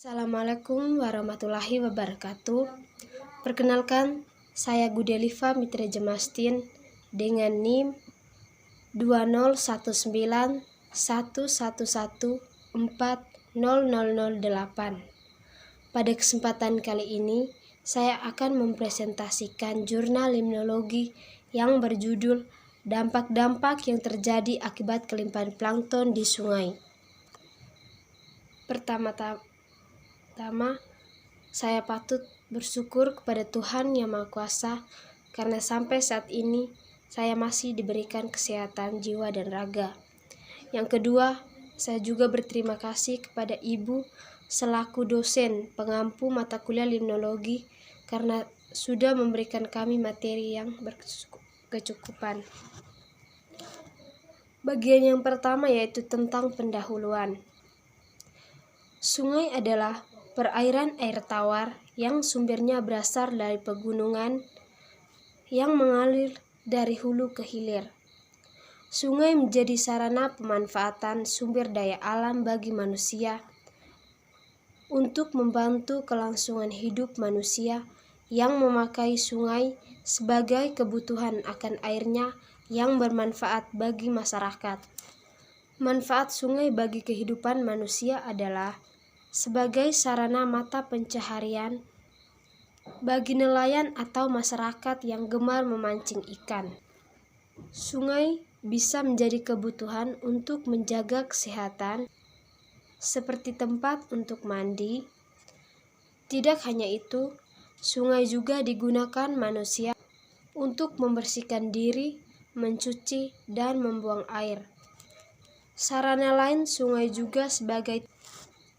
Assalamualaikum warahmatullahi wabarakatuh. Perkenalkan, saya Gudeliva Mitra Jemastin dengan NIM 2019111400008. Pada kesempatan kali ini, saya akan mempresentasikan jurnal limnologi yang berjudul Dampak-dampak yang terjadi akibat kelimpahan plankton di sungai. Pertama-tama, saya patut bersyukur kepada Tuhan Yang Maha Kuasa karena sampai saat ini saya masih diberikan kesehatan jiwa dan raga. Yang kedua, saya juga berterima kasih kepada Ibu selaku dosen pengampu mata kuliah limnologi karena sudah memberikan kami materi yang berkecukupan. Bagian yang pertama yaitu tentang pendahuluan. Sungai adalah perairan air tawar yang sumbernya berasal dari pegunungan yang mengalir dari hulu ke hilir. Sungai menjadi sarana pemanfaatan sumber daya alam bagi manusia untuk membantu kelangsungan hidup manusia yang memakai sungai sebagai kebutuhan akan airnya yang bermanfaat bagi masyarakat. Manfaat sungai bagi kehidupan manusia adalah sebagai sarana mata pencaharian bagi nelayan atau masyarakat yang gemar memancing ikan. Sungai bisa menjadi kebutuhan untuk menjaga kesehatan, seperti tempat untuk mandi. Tidak hanya itu, sungai juga digunakan manusia untuk membersihkan diri, mencuci, dan membuang air. Sarana lain sungai juga sebagai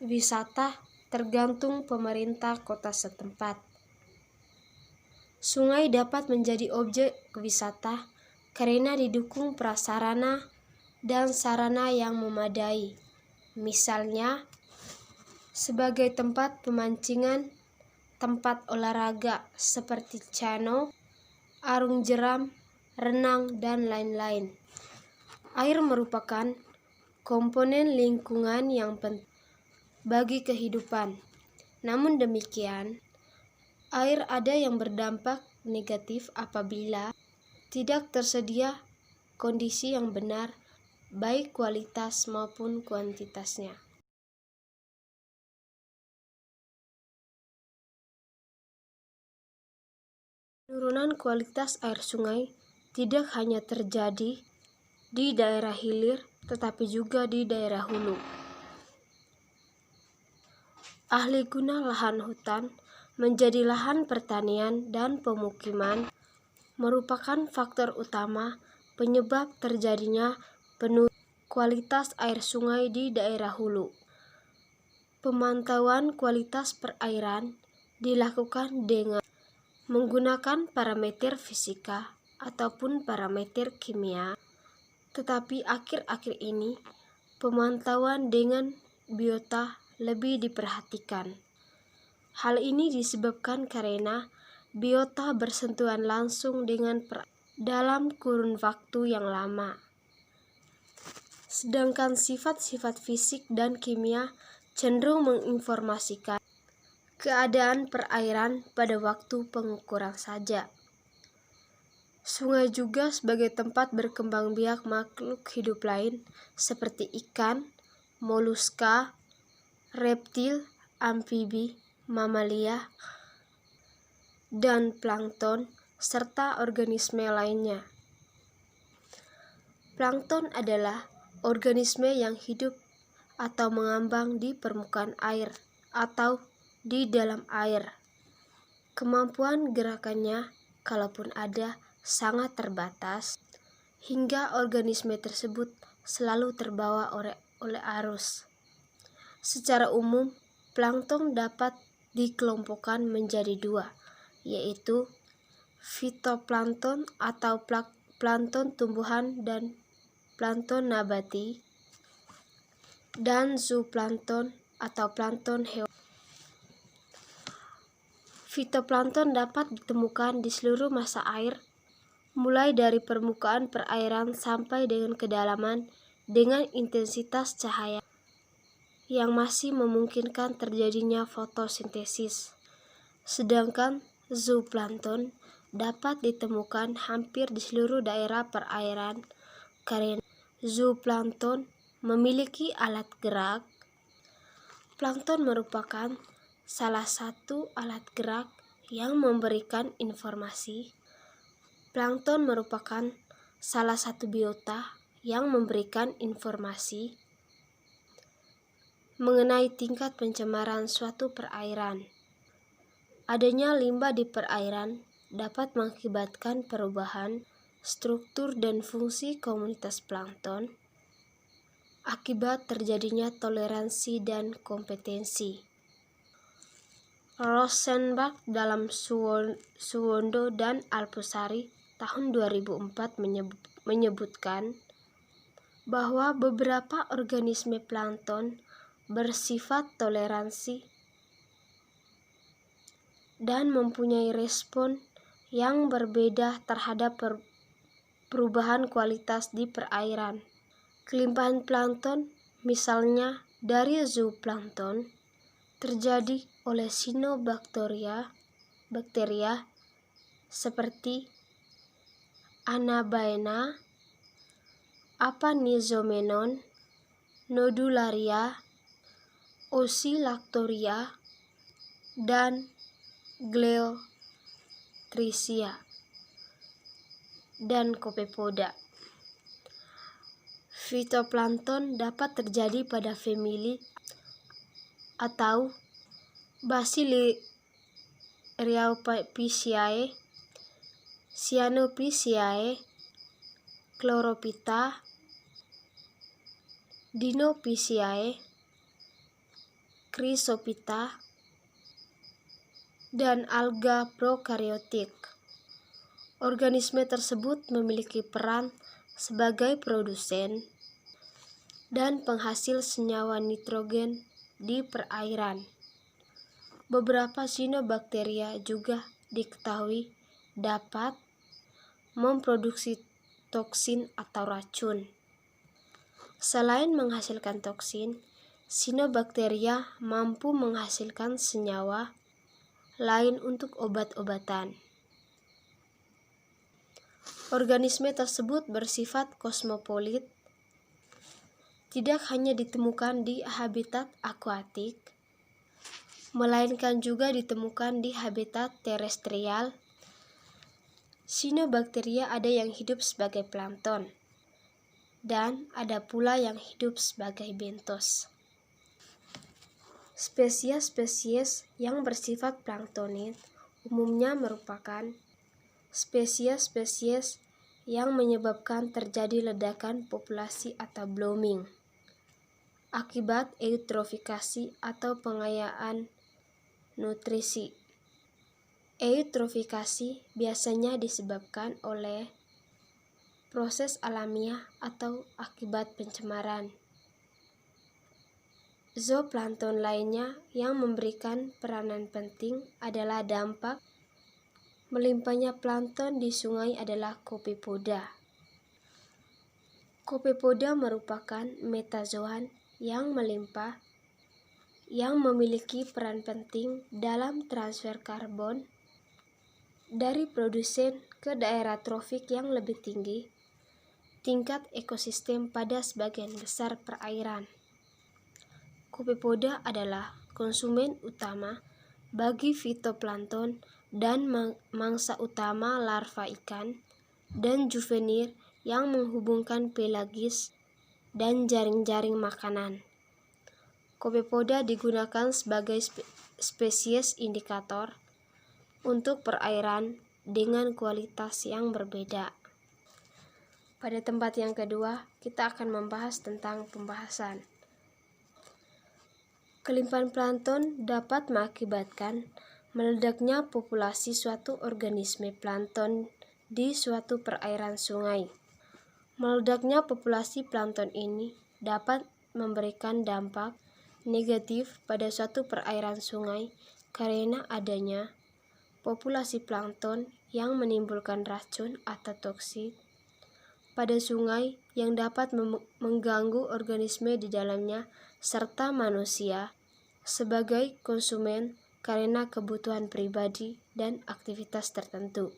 wisata tergantung pemerintah kota setempat. Sungai dapat menjadi objek wisata karena didukung prasarana dan sarana yang memadai. Misalnya, sebagai tempat pemancingan, tempat olahraga seperti cano, arung jeram, renang, dan lain-lain. Air merupakan komponen lingkungan yang penting bagi kehidupan. Namun demikian, air ada yang berdampak negatif apabila tidak tersedia kondisi yang benar, baik kualitas maupun kuantitasnya. Penurunan kualitas air sungai tidak hanya terjadi di daerah hilir, tetapi juga di daerah hulu. Ahli guna lahan hutan menjadi lahan pertanian dan pemukiman merupakan faktor utama penyebab terjadinya penurunan kualitas air sungai di daerah hulu. Pemantauan kualitas perairan dilakukan dengan menggunakan parameter fisika ataupun parameter kimia, tetapi akhir-akhir ini pemantauan dengan biota lebih diperhatikan. Hal ini disebabkan karena biota bersentuhan langsung dengan dalam kurun waktu yang lama. Sedangkan sifat-sifat fisik dan kimia cenderung menginformasikan keadaan perairan pada waktu pengukuran saja. Sungai juga sebagai tempat berkembang biak makhluk hidup lain seperti ikan, moluska, reptil, amfibi, mamalia, dan plankton, serta organisme lainnya. Plankton adalah organisme yang hidup atau mengambang di permukaan air atau di dalam air. Kemampuan gerakannya, kalaupun ada, sangat terbatas, hingga organisme tersebut selalu terbawa oleh arus. Secara umum, plankton dapat dikelompokkan menjadi dua, yaitu fitoplankton atau plankton tumbuhan dan plankton nabati, dan zooplankton atau plankton hewan. Fitoplankton dapat ditemukan di seluruh massa air, mulai dari permukaan perairan sampai dengan kedalaman dengan intensitas cahaya yang masih memungkinkan terjadinya fotosintesis. Sedangkan zooplankton dapat ditemukan hampir di seluruh daerah perairan karena zooplankton memiliki alat gerak. Plankton merupakan salah satu alat gerak yang memberikan informasi. Plankton merupakan salah satu biota yang memberikan informasi mengenai tingkat pencemaran suatu perairan. Adanya limbah di perairan dapat mengakibatkan perubahan struktur dan fungsi komunitas plankton akibat terjadinya toleransi dan kompetensi. Rosenbach dalam Suwondo dan Alpusari tahun 2004 menyebutkan bahwa beberapa organisme plankton bersifat toleransi dan mempunyai respon yang berbeda terhadap perubahan kualitas di perairan. Kelimpahan plankton, misalnya dari zooplankton, terjadi oleh cyanobacteria seperti Anabaena, Apanizomenon, Nodularia, Oscillatoria, dan Gliotrichia, dan Copepoda. Fitoplankton dapat terjadi pada famili atau Basilisariophyceae, Cyanophyceae, Chlorophyta, Dinophyceae, Chrysophyta, dan alga prokaryotik. Organisme tersebut memiliki peran sebagai produsen dan penghasil senyawa nitrogen di perairan. Beberapa cyanobacteria juga diketahui dapat memproduksi toksin atau racun. Selain menghasilkan toksin, cyanobacteria mampu menghasilkan senyawa lain untuk obat-obatan. Organisme tersebut bersifat kosmopolit, tidak hanya ditemukan di habitat akuatik, melainkan juga ditemukan di habitat terestrial. Cyanobacteria ada yang hidup sebagai plankton, dan ada pula yang hidup sebagai bentos. Spesies-spesies yang bersifat planktonid umumnya merupakan spesies-spesies yang menyebabkan terjadi ledakan populasi atau blooming akibat eutrofikasi atau pengayaan nutrisi. Eutrofikasi biasanya disebabkan oleh proses alamiah atau akibat pencemaran. Zooplankton lainnya yang memberikan peranan penting adalah dampak melimpahnya plankton di sungai adalah Copepoda. Copepoda merupakan metazoan yang melimpah yang memiliki peran penting dalam transfer karbon dari produsen ke daerah tropik yang lebih tinggi tingkat ekosistem pada sebagian besar perairan. Copepoda adalah konsumen utama bagi fitoplankton dan mangsa utama larva ikan dan juvenil yang menghubungkan pelagis dan jaring-jaring makanan. Copepoda digunakan sebagai spesies indikator untuk perairan dengan kualitas yang berbeda. Pada tempat yang kedua, kita akan membahas tentang pembahasan. Kelimpahan plankton dapat mengakibatkan meledaknya populasi suatu organisme plankton di suatu perairan sungai. Meledaknya populasi plankton ini dapat memberikan dampak negatif pada suatu perairan sungai karena adanya populasi plankton yang menimbulkan racun atau toksik pada sungai yang dapat mengganggu organisme di dalamnya serta manusia sebagai konsumen karena kebutuhan pribadi dan aktivitas tertentu.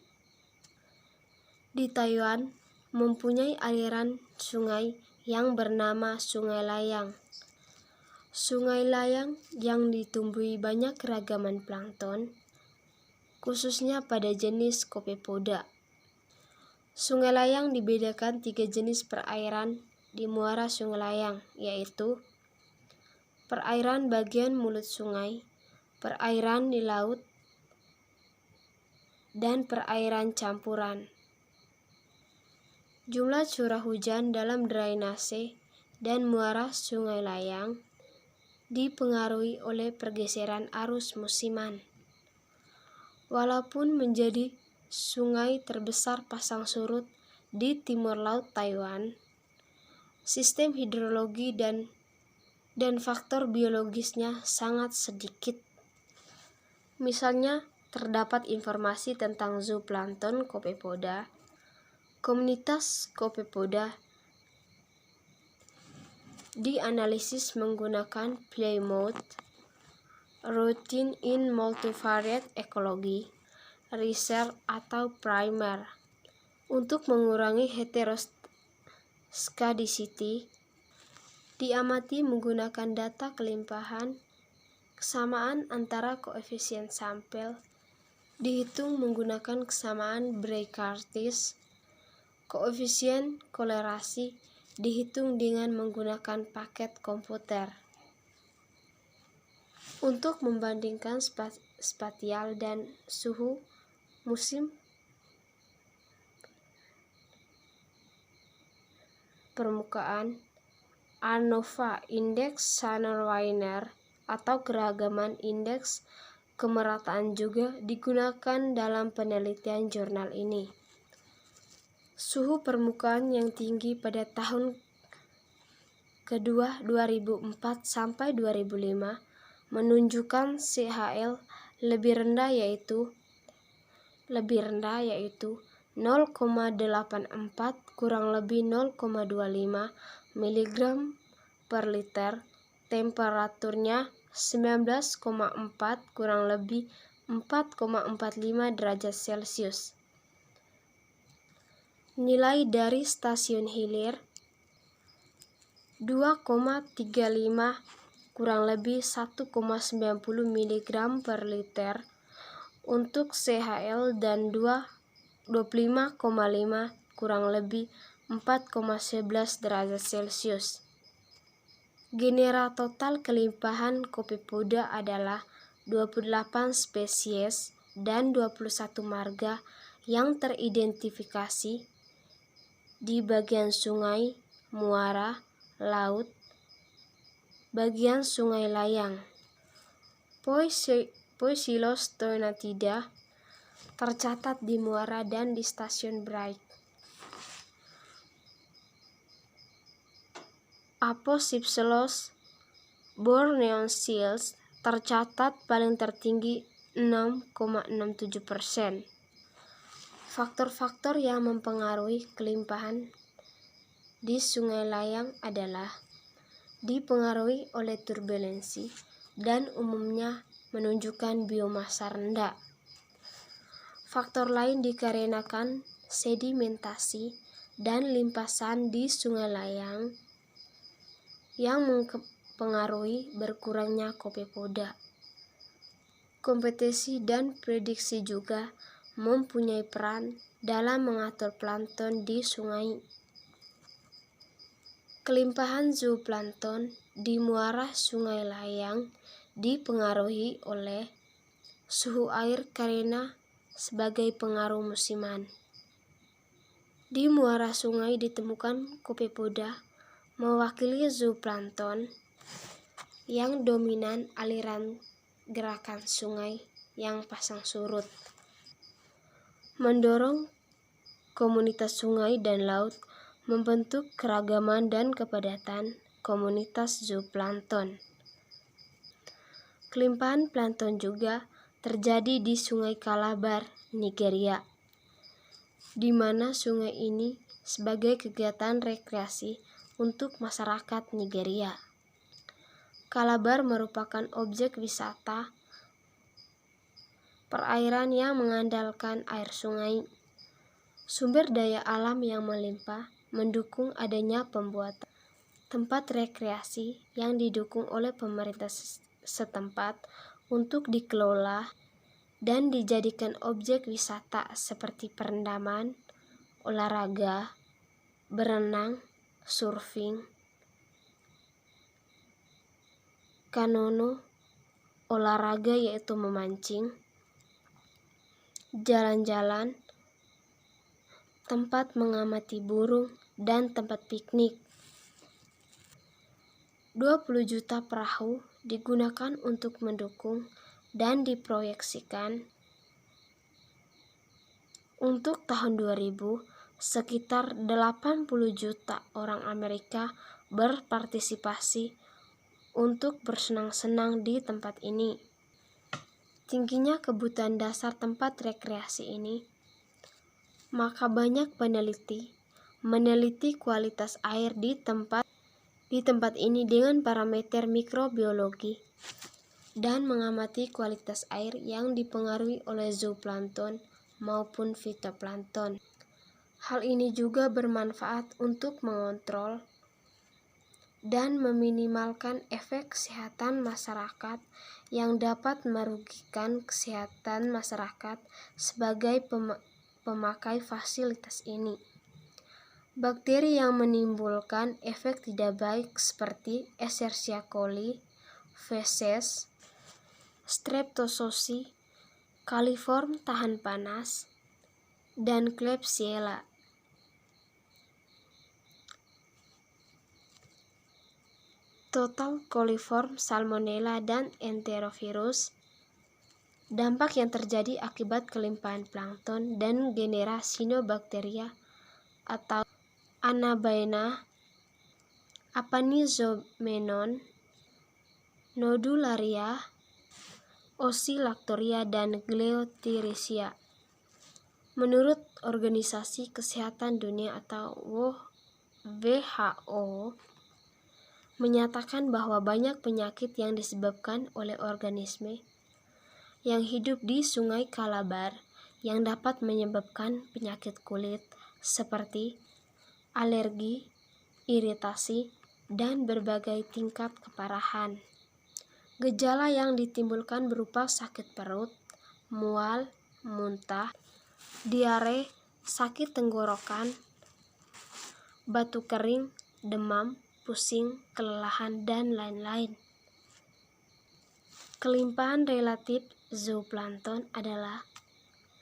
Di Taiwan mempunyai aliran sungai yang bernama Sungai Layang. Sungai Layang yang ditumbuhi banyak keragaman plankton, khususnya pada jenis Copepoda. Sungai Layang dibedakan 3 jenis perairan di muara Sungai Layang, yaitu perairan bagian mulut sungai, perairan di laut, dan perairan campuran. Jumlah curah hujan dalam drainase dan muara Sungai Layang dipengaruhi oleh pergeseran arus musiman. Walaupun menjadi sungai terbesar pasang surut di timur laut Taiwan, sistem hidrologi dan faktor biologisnya sangat sedikit. Misalnya, terdapat informasi tentang zooplankton Copepoda. Komunitas Copepoda dianalisis menggunakan Plymouth Routine in Multivariate Ecology Research atau PRIMER untuk mengurangi heteroscedicity. Diamati menggunakan data kelimpahan, kesamaan antara koefisien sampel dihitung menggunakan kesamaan Bray-Curtis. Koefisien kolerasi dihitung dengan menggunakan paket komputer. Untuk membandingkan spatial dan suhu musim permukaan, ANOVA Indeks Sander-Wiener atau keragaman indeks kemerataan juga digunakan dalam penelitian jurnal ini. Suhu permukaan yang tinggi pada tahun kedua 2004 sampai 2005 menunjukkan CHL lebih rendah yaitu 0,84 kurang lebih 0,25 mg per liter. Temperaturnya 19,4 kurang lebih 4,45 derajat Celcius. Nilai dari stasiun hilir 2,35 kurang lebih 1,90 mg per liter untuk CHL dan 25,5 kurang lebih 4,11 derajat Celcius. Genera total kelimpahan Copepoda adalah 28 spesies dan 21 marga yang teridentifikasi di bagian sungai, muara, laut, bagian Sungai Layang. Poecilostomatidae tercatat di muara dan di stasiun Bright. Apocypselos borneoensis tercatat paling tertinggi 6,67%. Faktor-faktor yang mempengaruhi kelimpahan di Sungai Layang adalah dipengaruhi oleh turbulensi dan umumnya menunjukkan biomasa rendah. Faktor lain dikarenakan sedimentasi dan limpasan di Sungai Layang yang mempengaruhi berkurangnya Copepoda. Kompetisi dan prediksi juga mempunyai peran dalam mengatur plankton di sungai. Kelimpahan zooplankton di muara Sungai Layang dipengaruhi oleh suhu air karena sebagai pengaruh musiman. Di muara sungai ditemukan Copepoda mewakili zooplankton yang dominan aliran gerakan sungai yang pasang surut, mendorong komunitas sungai dan laut membentuk keragaman dan kepadatan komunitas zooplankton. Kelimpahan plankton juga terjadi di Sungai Calabar, Nigeria, di mana sungai ini sebagai kegiatan rekreasi untuk masyarakat Nigeria. Calabar merupakan objek wisata perairan yang mengandalkan air sungai. Sumber daya alam yang melimpah mendukung adanya pembuatan tempat rekreasi yang didukung oleh pemerintah setempat untuk dikelola dan dijadikan objek wisata seperti perendaman, olahraga, berenang, surfing, kanono, olahraga yaitu memancing, jalan-jalan, tempat mengamati burung, dan tempat piknik. 20 juta perahu digunakan untuk mendukung dan diproyeksikan untuk tahun 2000 sekitar 80 juta orang Amerika berpartisipasi untuk bersenang-senang di tempat ini. Tingginya kebutuhan dasar tempat rekreasi ini, maka banyak peneliti meneliti kualitas air di tempat ini dengan parameter mikrobiologi dan mengamati kualitas air yang dipengaruhi oleh zooplankton maupun fitoplankton. Hal ini juga bermanfaat untuk mengontrol dan meminimalkan efek kesehatan masyarakat yang dapat merugikan kesehatan masyarakat sebagai pemakai fasilitas ini. Bakteri yang menimbulkan efek tidak baik seperti Escherichia coli, feces, Streptococcus, coliform tahan panas, dan Klebsiella. Total coliform, salmonella, dan enterovirus. Dampak yang terjadi akibat kelimpahan plankton dan genera Cyanobacteria atau Anabaena, Apanizomenon, Nodularia, Oscillatoria, dan Gliotrichia. Menurut Organisasi Kesehatan Dunia atau WHO, menyatakan bahwa banyak penyakit yang disebabkan oleh organisme yang hidup di Sungai Calabar yang dapat menyebabkan penyakit kulit seperti alergi, iritasi, dan berbagai tingkat keparahan. Gejala yang ditimbulkan berupa sakit perut, mual, muntah, diare, sakit tenggorokan, batuk kering, demam, pusing, kelelahan, dan lain-lain. Kelimpahan relatif zooplankton adalah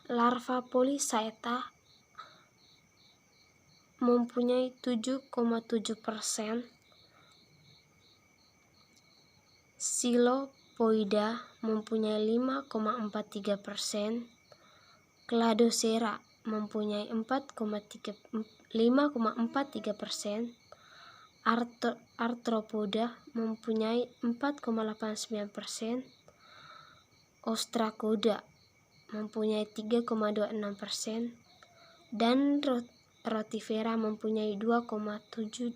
larva Polychaeta mempunyai 7,7%, Psilopoida mempunyai 5,43%, Cladocera mempunyai 5,43%, Arthropoda mempunyai 4,89%, Ostracoda mempunyai 3,26%, dan Rotifera mempunyai 2,72%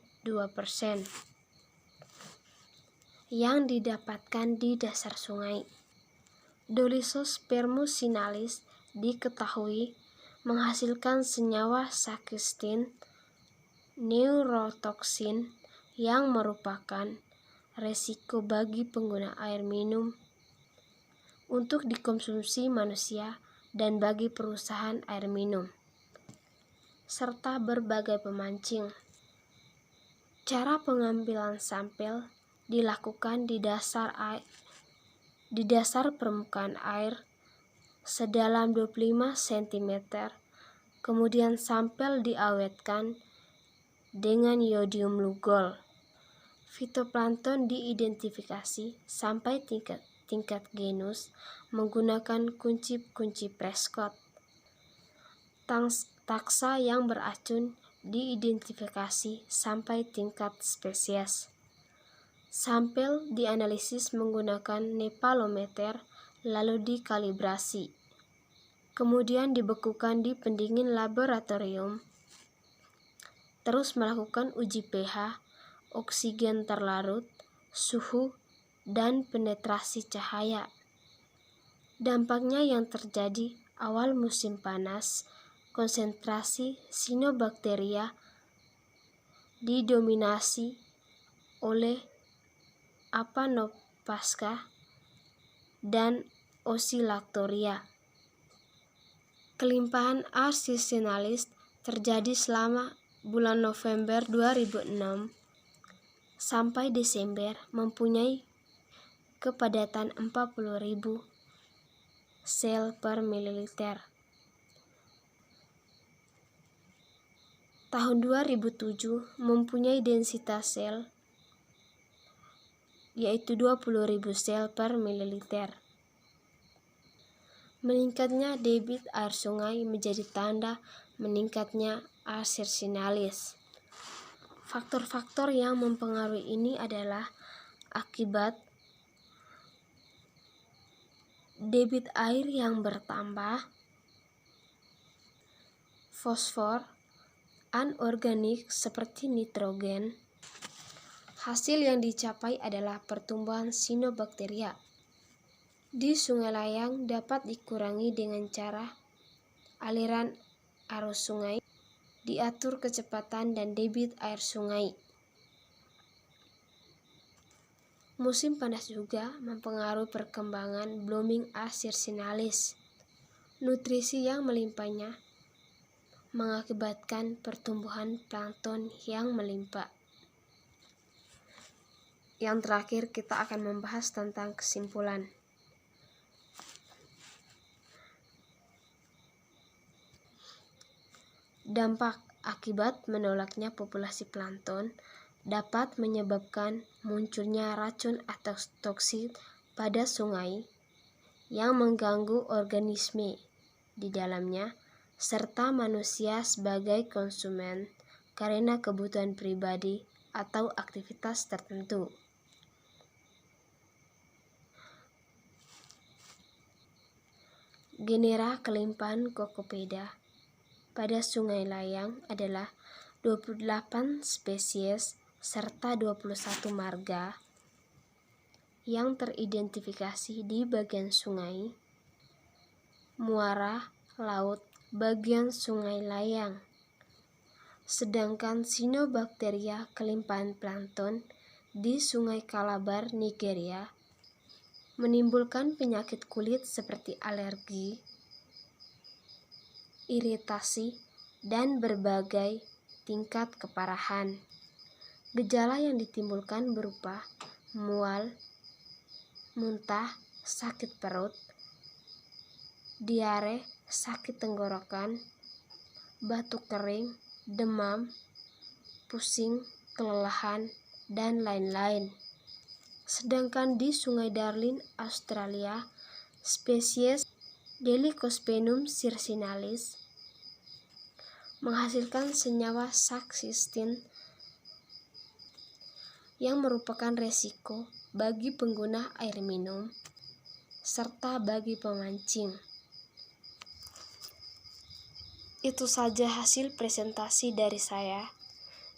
yang didapatkan di dasar sungai. Dolichos spermacinalis diketahui menghasilkan senyawa sakistin neurotoksin yang merupakan resiko bagi pengguna air minum untuk dikonsumsi manusia dan bagi perusahaan air minum, serta berbagai pemancing. Cara pengambilan sampel dilakukan di dasar permukaan air sedalam 25 cm. Kemudian sampel diawetkan dengan iodium lugol. Fitoplankton diidentifikasi sampai tingkat genus menggunakan kunci Prescott. Taksa yang beracun diidentifikasi sampai tingkat spesies. Sampel dianalisis menggunakan nepalometer lalu dikalibrasi. Kemudian dibekukan di pendingin laboratorium. Terus melakukan uji pH, oksigen terlarut, suhu, dan penetrasi cahaya. Dampaknya yang terjadi awal musim panas, konsentrasi Cyanobacteria didominasi oleh Apanopasca dan Oscillatoria. Kelimpahan A. circinalis terjadi selama bulan November 2006 sampai Desember, mempunyai kepadatan 40.000 sel per mililiter. Tahun 2007 mempunyai densitas sel yaitu 20.000 sel per mililiter. Meningkatnya debit air sungai menjadi tanda meningkatnya A. circinalis. Faktor-faktor yang mempengaruhi ini adalah akibat debit air yang bertambah, fosfor, anorganik seperti nitrogen. Hasil yang dicapai adalah pertumbuhan Cyanobacteria di sungai layang dapat dikurangi dengan cara aliran arus sungai, diatur kecepatan dan debit air sungai. Musim panas juga mempengaruhi perkembangan blooming A. circinalis. Nutrisi yang melimpahnya mengakibatkan pertumbuhan plankton yang melimpah. Yang terakhir, kita akan membahas tentang kesimpulan. Dampak akibat menolaknya populasi plankton dapat menyebabkan munculnya racun atau toksin pada sungai yang mengganggu organisme di dalamnya, serta manusia sebagai konsumen karena kebutuhan pribadi atau aktivitas tertentu. Genera kelimpahan Coccopedia pada sungai layang adalah 28 spesies serta 21 marga yang teridentifikasi di bagian sungai, muara, laut, bagian sungai layang. Sedangkan Cyanobacteria kelimpahan plankton di Sungai Calabar, Nigeria, menimbulkan penyakit kulit seperti alergi, iritasi, dan berbagai tingkat keparahan. Gejala yang ditimbulkan berupa mual, muntah, sakit perut, diare, sakit tenggorokan, batuk kering, demam, pusing, kelelahan, dan lain-lain. Sedangkan di Sungai Darling, Australia, spesies Delicospenum circinalis menghasilkan senyawa saxistin yang merupakan resiko bagi pengguna air minum serta bagi pemancing. Itu saja hasil presentasi dari saya.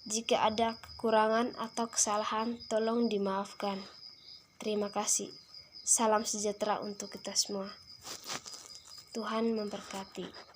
Jika ada kekurangan atau kesalahan, tolong dimaafkan. Terima kasih. Salam sejahtera untuk kita semua. Tuhan memberkati.